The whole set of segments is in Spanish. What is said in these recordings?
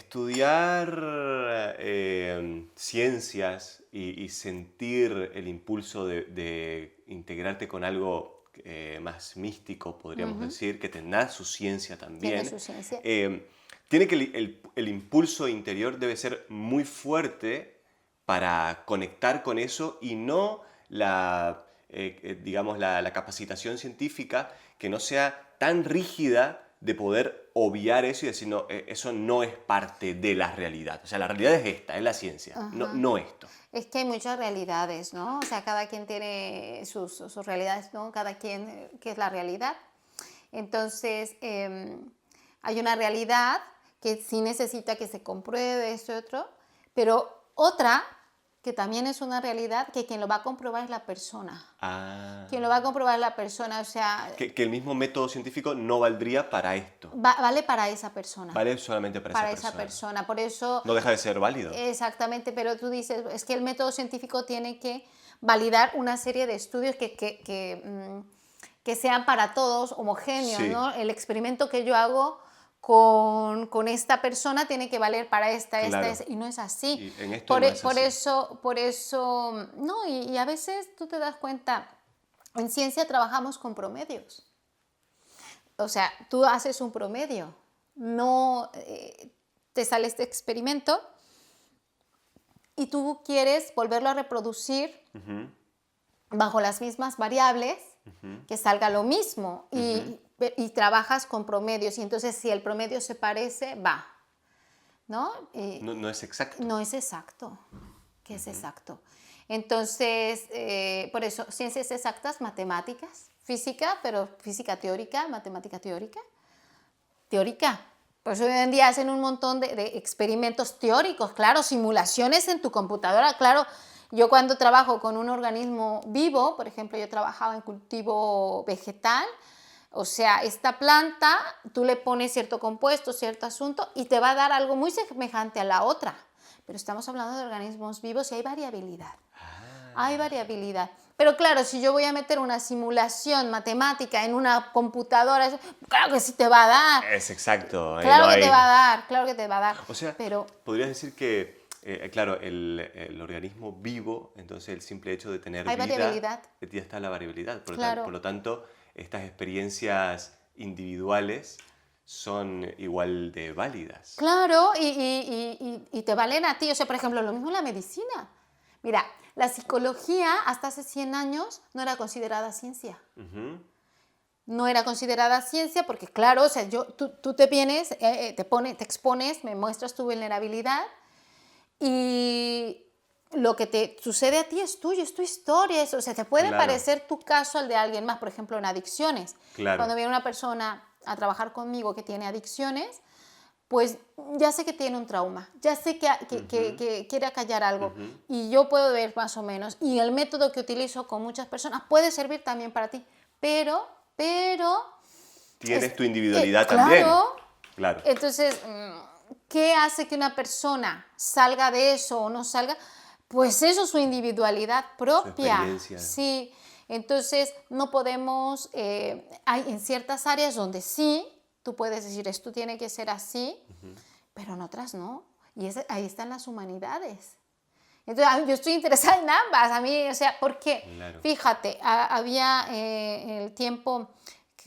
Estudiar ciencias y sentir el impulso de integrarte con algo más místico, podríamos Ujú. decir, que tendrá su ciencia Tiene también, su ciencia. tiene que el impulso interior debe ser muy fuerte para conectar con eso y no digamos, la capacitación científica que no sea tan rígida de poder obviar eso y decir, no, eso no es parte de la realidad. O sea, la realidad es esta, es la ciencia, no, Ajá. no esto. Es que hay muchas realidades, ¿no? O sea, cada quien tiene sus realidades, ¿no? Cada quien, ¿qué es la realidad? Entonces, hay una realidad que sí necesita que se compruebe esto y otro, pero otra que también es una realidad que quien lo va a comprobar es la persona. Ah, Quien lo va a comprobar es la persona, o sea, que el mismo método científico no valdría para esto, vale para esa persona. vale solamente para esa Para esa persona. persona. Por eso, No deja de ser válido. exactamente, pero tú dices, es que el método científico tiene que validar una serie de estudios que sean para todos homogéneos, Sí, ¿no? El experimento que yo hago con esta persona tiene que valer para esta, claro. y no es así. Y en esto Por, no e- es por así. eso, por eso, no, y a veces tú te das cuenta, en ciencia trabajamos con promedios. O sea, tú haces un promedio, no te sale este experimento y tú quieres volverlo a reproducir Ujú, bajo las mismas variables, ujú, que salga lo mismo ujú. y trabajas con promedios y entonces si el promedio se parece, va, ¿no? No, no es exacto. No es exacto, que es Ujú. exacto. Entonces, por eso, ciencias exactas, matemáticas, física, pero física teórica, matemática teórica, teórica. Por eso hoy en día hacen un montón de experimentos teóricos, claro, simulaciones en tu computadora, claro. Yo cuando trabajo con un organismo vivo, por ejemplo, yo trabajaba en cultivo vegetal, o sea, esta planta, tú le pones cierto compuesto, cierto asunto, y te va a dar algo muy semejante a la otra. Pero estamos hablando de organismos vivos y hay variabilidad. Hay Ah, variabilidad. Pero claro, si yo voy a meter una simulación matemática en una computadora, claro que sí te va a dar. es exacto, ahí no Claro que te va a hay. dar, claro que te va a dar. O sea, Pero podrías decir que, claro, el organismo vivo, entonces el simple hecho de tener hay vida, variabilidad. ya está la variabilidad. Por Claro, lo tanto, estas experiencias individuales son igual de válidas. claro, y te valen a ti. O sea, por ejemplo, lo mismo en la medicina. Mira, la psicología hasta hace 100 años no era considerada ciencia. Ujú, No era considerada ciencia porque, claro, o sea, tú te vienes, te expones, me muestras tu vulnerabilidad y lo que te sucede a ti es tuyo, es tu historia, o sea, te puede claro, parecer tu caso al de alguien más, por ejemplo, en adicciones. claro. Cuando viene una persona a trabajar conmigo que tiene adicciones, pues ya sé que tiene un trauma, ya sé Ujú, que quiere acallar algo ujú. y yo puedo ver más o menos. Y el método que utilizo con muchas personas puede servir también para ti, pero, Tienes tu individualidad también. claro, Claro, entonces, ¿qué hace que una persona salga de eso o no salga? Pues eso, su individualidad su propia, experiencia. sí. Entonces, no podemos, hay en ciertas áreas donde sí, tú puedes decir, esto tiene que ser así, Ujú, pero en otras no. Y ahí están las humanidades. Entonces, yo estoy interesada en ambas, a mí, o sea, porque, claro. fíjate, había en el tiempo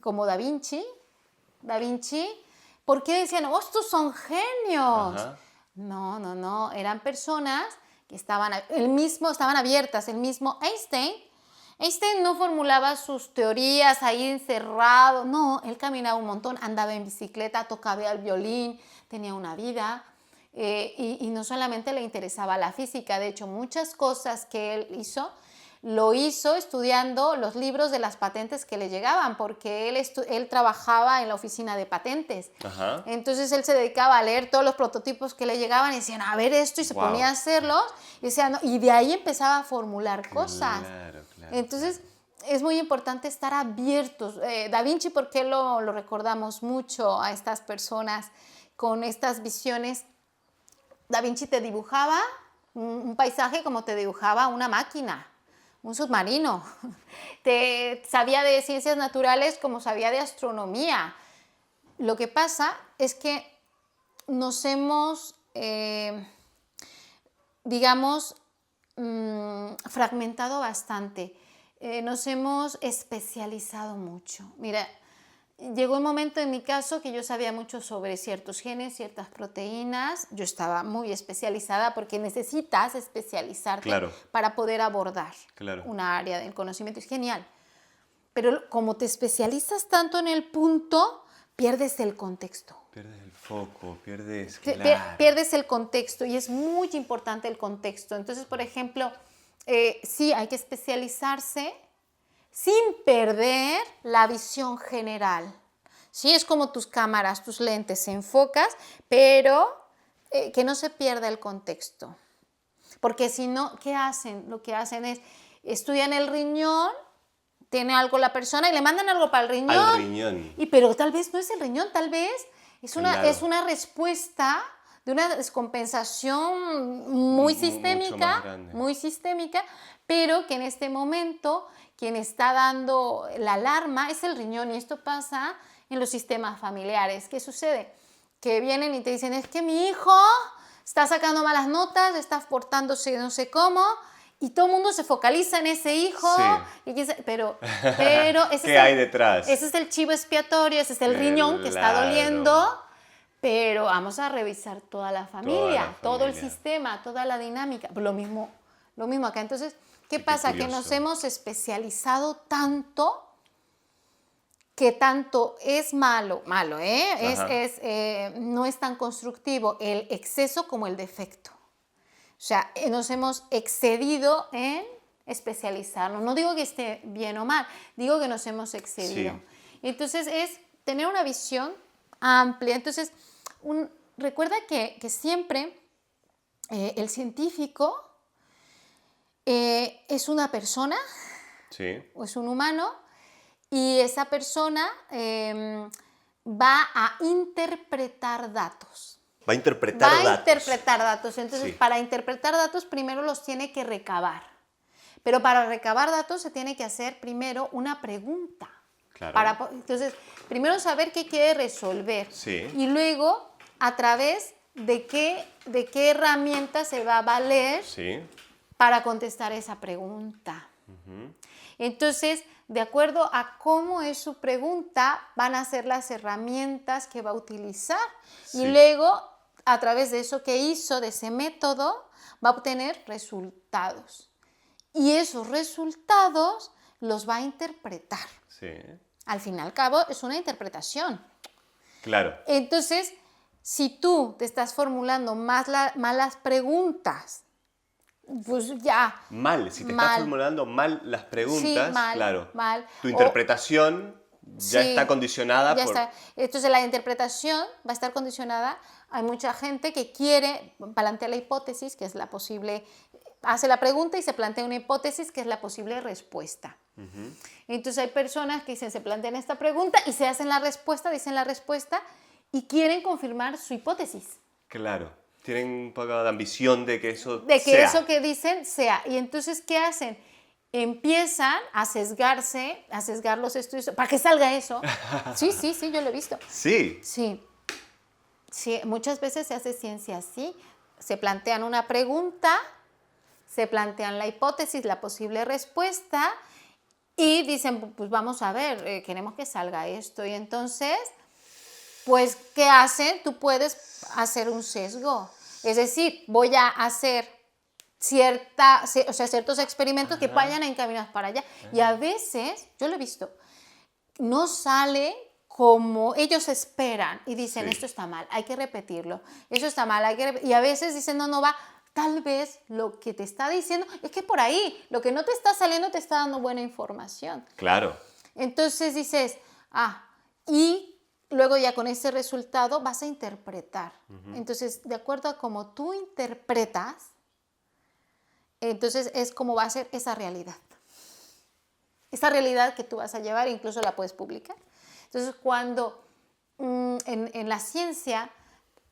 como Da Vinci, ¿por qué decían, oh, estos son genios? Ajá. No, no, no, eran personas que estaban abiertas, el mismo Einstein no formulaba sus teorías ahí encerrado, no, él caminaba un montón, andaba en bicicleta, tocaba el violín, tenía una vida, y no solamente le interesaba la física, de hecho muchas cosas que él hizo, lo hizo estudiando los libros de las patentes que le llegaban, porque él trabajaba en la oficina de patentes. Ajá. Entonces él se dedicaba a leer todos los prototipos que le llegaban y decían, a ver esto, y se ponía a Wow. hacerlos, y, decía, no, y de ahí empezaba a formular cosas. Claro, claro, Entonces, claro. es muy importante estar abiertos. Da Vinci, ¿por qué lo recordamos mucho a estas personas con estas visiones? Da Vinci te dibujaba un paisaje como te dibujaba una máquina, un submarino. Te sabía de ciencias naturales como sabía de astronomía. Lo que pasa es que nos hemos, digamos, fragmentado bastante. Nos hemos especializado mucho. Mira, llegó un momento en mi caso que yo sabía mucho sobre ciertos genes, ciertas proteínas. Yo estaba muy especializada porque necesitas especializarte Claro. para poder abordar Claro. una área del conocimiento. Es genial. Pero como te especializas tanto en el punto, pierdes el contexto. Pierdes el foco, pierdes... Pierdes el contexto y es muy importante el contexto. Entonces, por ejemplo, sí hay que especializarse sin perder la visión general. Sí, es como tus cámaras, tus lentes, enfocas, pero que no se pierda el contexto. Porque si no, ¿qué hacen? Lo que hacen es, estudian el riñón, tiene algo la persona y le mandan algo para el riñón. Al riñón. Pero tal vez no es el riñón, tal vez es Claro. una respuesta de una descompensación muy sistémica, pero que en este momento quien está dando la alarma es el riñón, y esto pasa en los sistemas familiares. ¿Qué sucede? Que vienen y te dicen, es que mi hijo está sacando malas notas, está portándose no sé cómo, y todo el mundo se focaliza en ese hijo. Sí. Pero ese ¿Qué hay detrás? Ese es el chivo expiatorio, ese es el riñón que está doliendo, pero vamos a revisar toda la familia, todo el sistema, toda la dinámica. Lo mismo acá. Entonces, ¿qué pasa? Que nos hemos especializado tanto que tanto es malo, no es tan constructivo el exceso como el defecto. O sea, nos hemos excedido en especializarnos. No digo que esté bien o mal, digo que nos hemos excedido. Sí. Entonces, es tener una visión amplia. Entonces, recuerda que siempre el científico es una persona, sí, o es un humano, y esa persona va a interpretar datos. Va a interpretar datos. Entonces, para interpretar datos, primero los tiene que recabar. Pero para recabar datos se tiene que hacer primero una pregunta. Claro. Entonces, primero saber qué quiere resolver. Sí. Y luego, a través de qué herramienta se va a valer para contestar esa pregunta. Entonces, de acuerdo a cómo es su pregunta, van a ser las herramientas que va a utilizar. Y luego, a través de eso que hizo, de ese método, va a obtener resultados. Y esos resultados los va a interpretar. Sí. Al fin y al cabo, es una interpretación. Claro. Entonces, si tú te estás formulando malas preguntas, pues ya. Si te estás formulando mal las preguntas, claro. Tu interpretación ya está condicionada por... Entonces la interpretación va a estar condicionada. Hay mucha gente que quiere plantear la hipótesis, que es la posible... Hace la pregunta y se plantea una hipótesis, que es la posible respuesta. Entonces hay personas que dicen, se plantean esta pregunta y se hacen la respuesta, dicen la respuesta y quieren confirmar su hipótesis. Claro. Tienen un poco de ambición de que eso sea. De que eso que dicen sea. Y entonces, ¿qué hacen? Empiezan a sesgar los estudios para que salga eso. Sí, yo lo he visto. Sí. Sí, muchas veces se hace ciencia así. Se plantean una pregunta, se plantean la hipótesis, la posible respuesta y dicen, pues vamos a ver, queremos que salga esto. Y entonces, pues, ¿qué hacen? Tú puedes hacer un sesgo. Es decir, voy a hacer ciertos experimentos que vayan encaminados para allá. Y a veces, yo lo he visto, no sale como ellos esperan y dicen, esto está mal, hay que repetirlo, eso está mal, y a veces dicen, no va, tal vez lo que te está diciendo es que por ahí, lo que no te está saliendo te está dando buena información. Claro. Entonces dices, y luego ya con ese resultado vas a interpretar. Entonces, de acuerdo a cómo tú interpretas, entonces es como va a ser esa realidad. Esa realidad que tú vas a llevar, incluso la puedes publicar. Entonces, cuando en la ciencia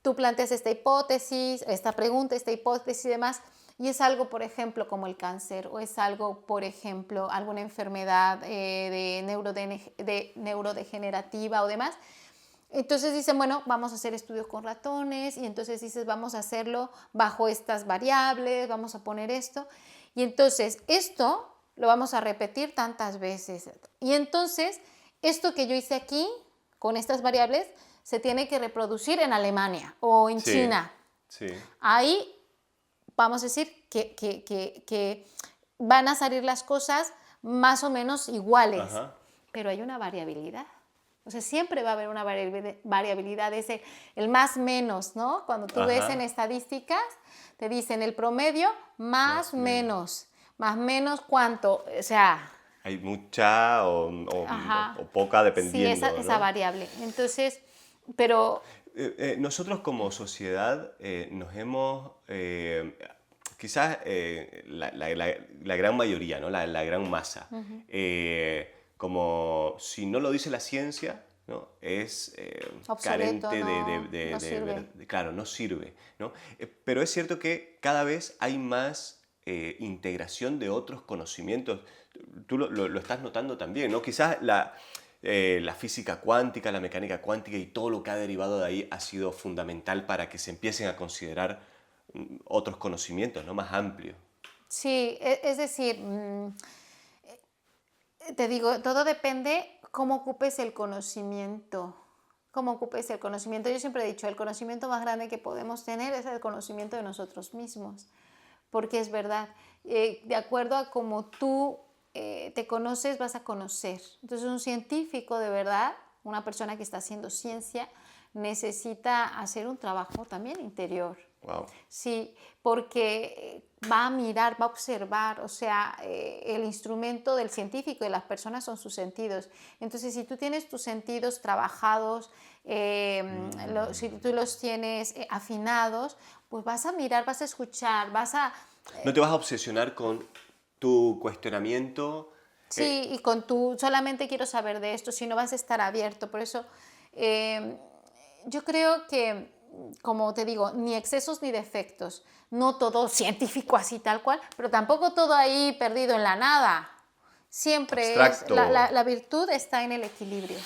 tú planteas esta hipótesis, esta pregunta, esta hipótesis y demás, y es algo, por ejemplo, como el cáncer, o es algo, por ejemplo, alguna enfermedad neurodegenerativa o demás, Entonces dicen, bueno, vamos a hacer estudios con ratones y entonces dices, vamos a hacerlo bajo estas variables, vamos a poner esto. Y entonces esto lo vamos a repetir tantas veces. Y entonces esto que yo hice aquí con estas variables se tiene que reproducir en Alemania o en Sí, China. sí. Ahí vamos a decir que van a salir las cosas más o menos iguales, Ajá. pero hay una variabilidad. O sea, siempre va a haber una variabilidad, es el más menos, ¿no? Cuando tú ves Ajá. en estadísticas, te dicen el promedio más Más menos. menos, más menos cuánto, o sea, Hay mucha ajá, o poca sí, dependiendo, esa ¿no? variable. Entonces, pero Nosotros como sociedad nos hemos, quizás la gran mayoría, ¿no? La gran masa, como si no lo dice la ciencia, ¿no? Es obsoleto, carente no sirve. claro, no sirve, ¿no? Pero es cierto que cada vez hay más integración de otros conocimientos. Tú lo estás notando también, ¿no? Quizás la física cuántica, la mecánica cuántica y todo lo que ha derivado de ahí ha sido fundamental para que se empiecen a considerar otros conocimientos, ¿no? Más amplios. Sí, es decir, te digo, todo depende cómo ocupes el conocimiento. Cómo ocupes el conocimiento. Yo siempre he dicho, el conocimiento más grande que podemos tener es el conocimiento de nosotros mismos. Porque es verdad, de acuerdo a cómo tú te conoces, vas a conocer. Entonces, un científico de verdad, una persona que está haciendo ciencia, necesita hacer un trabajo también interior. Wow. Sí, porque va a mirar, va a observar, o sea, el instrumento del científico y de las personas son sus sentidos. Entonces, si tú tienes tus sentidos trabajados, si tú los tienes afinados, pues vas a mirar, vas a escuchar, vas a... No te vas a obsesionar con tu cuestionamiento. Sí, y con tu, solamente quiero saber de esto, si no vas a estar abierto. Por eso, yo creo que, como te digo, ni excesos ni defectos. No todo científico así tal cual, pero tampoco todo ahí perdido en la nada. Siempre es, Abstracto. la virtud está en el equilibrio.